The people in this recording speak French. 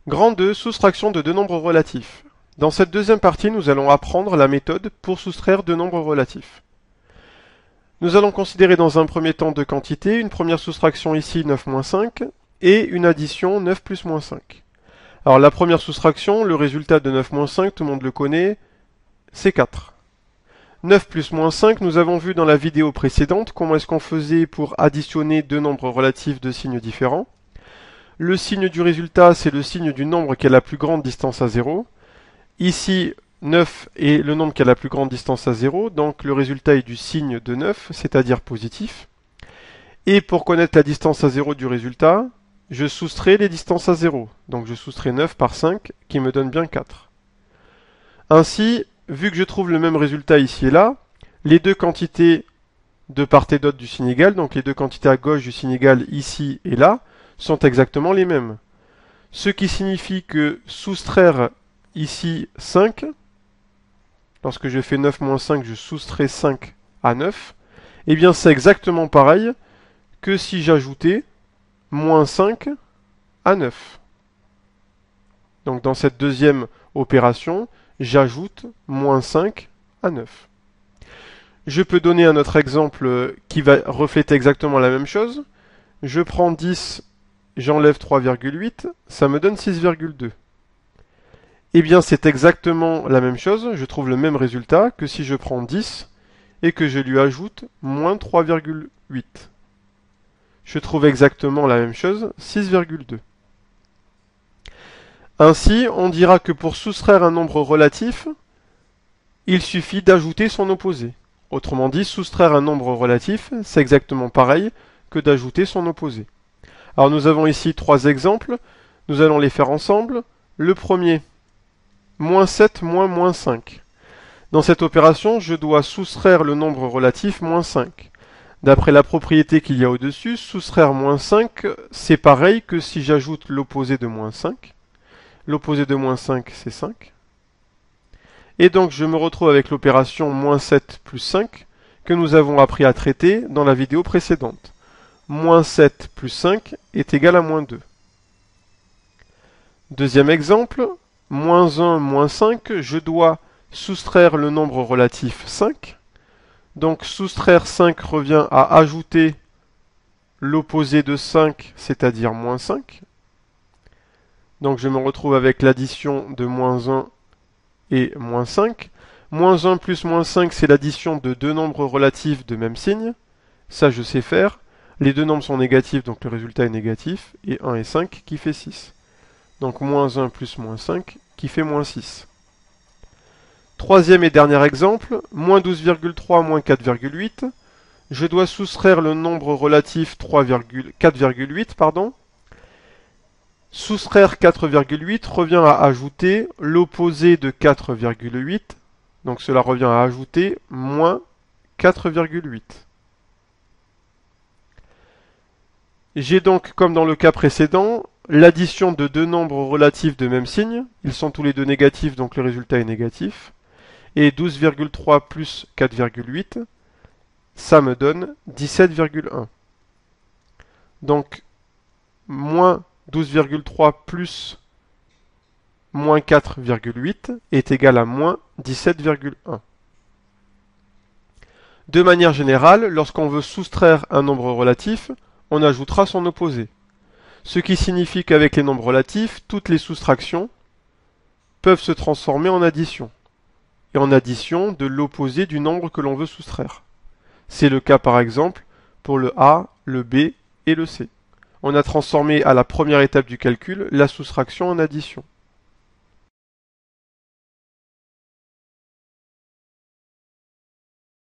Grand 2, soustraction de deux nombres relatifs. Dans cette deuxième partie, nous allons apprendre la méthode pour soustraire deux nombres relatifs. Nous allons considérer dans un premier temps deux quantités, une première soustraction ici 9 moins 5 et une addition 9 plus moins 5. Alors la première soustraction, le résultat de 9 moins 5, tout le monde le connaît, c'est 4. 9 plus moins 5, nous avons vu dans la vidéo précédente comment est-ce qu'on faisait pour additionner deux nombres relatifs de signes différents. Le signe du résultat, c'est le signe du nombre qui a la plus grande distance à 0. Ici, 9 est le nombre qui a la plus grande distance à 0, donc le résultat est du signe de 9, c'est-à-dire positif. Et pour connaître la distance à 0 du résultat, je soustrais les distances à 0. Donc je soustrais 9 par 5, qui me donne bien 4. Ainsi, vu que je trouve le même résultat ici et là, les deux quantités de part et d'autre du signe égal, donc les deux quantités à gauche du signe égal ici et là, sont exactement les mêmes. Ce qui signifie que soustraire ici 5, lorsque je fais 9 moins 5, je soustrais 5 à 9, et bien c'est exactement pareil que si j'ajoutais moins 5 à 9. Donc dans cette deuxième opération, j'ajoute moins 5 à 9. Je peux donner un autre exemple qui va refléter exactement la même chose. Je prends 10, j'enlève 3,8, ça me donne 6,2. Eh bien c'est exactement la même chose, je trouve le même résultat que si je prends 10 et que je lui ajoute moins 3,8. Je trouve exactement la même chose, 6,2. Ainsi, on dira que pour soustraire un nombre relatif, il suffit d'ajouter son opposé. Autrement dit, soustraire un nombre relatif, c'est exactement pareil que d'ajouter son opposé. Alors nous avons ici trois exemples, nous allons les faire ensemble. Le premier, moins 7 moins 5. Dans cette opération, je dois soustraire le nombre relatif moins 5. D'après la propriété qu'il y a au-dessus, soustraire moins 5, c'est pareil que si j'ajoute l'opposé de moins 5. L'opposé de moins 5, c'est 5. Et donc je me retrouve avec l'opération moins 7 plus 5 que nous avons appris à traiter dans la vidéo précédente. Moins 7 plus 5 est égal à moins 2. Deuxième exemple, moins 1 moins 5, je dois soustraire le nombre relatif 5. Donc soustraire 5 revient à ajouter l'opposé de 5, c'est-à-dire moins 5. Donc je me retrouve avec l'addition de moins 1 et moins 5. Moins 1 plus moins 5, c'est l'addition de deux nombres relatifs de même signe. Ça, je sais faire. Les deux nombres sont négatifs, donc le résultat est négatif. Et 1 et 5 qui fait 6. Donc moins 1 plus moins 5 qui fait moins 6. Troisième et dernier exemple, moins 12,3 moins 4,8. Je dois soustraire le nombre relatif 4,8, pardon. Soustraire 4,8 revient à ajouter l'opposé de 4,8. Donc cela revient à ajouter moins 4,8. J'ai donc, comme dans le cas précédent, l'addition de deux nombres relatifs de même signe. Ils sont tous les deux négatifs, donc le résultat est négatif. Et 12,3 plus 4,8, ça me donne 17,1. Donc, moins 12,3 plus moins 4,8 est égal à moins 17,1. De manière générale, lorsqu'on veut soustraire un nombre relatif, on ajoutera son opposé. Ce qui signifie qu'avec les nombres relatifs, toutes les soustractions peuvent se transformer en addition. Et en addition de l'opposé du nombre que l'on veut soustraire. C'est le cas par exemple pour le A, le B et le C. On a transformé à la première étape du calcul la soustraction en addition.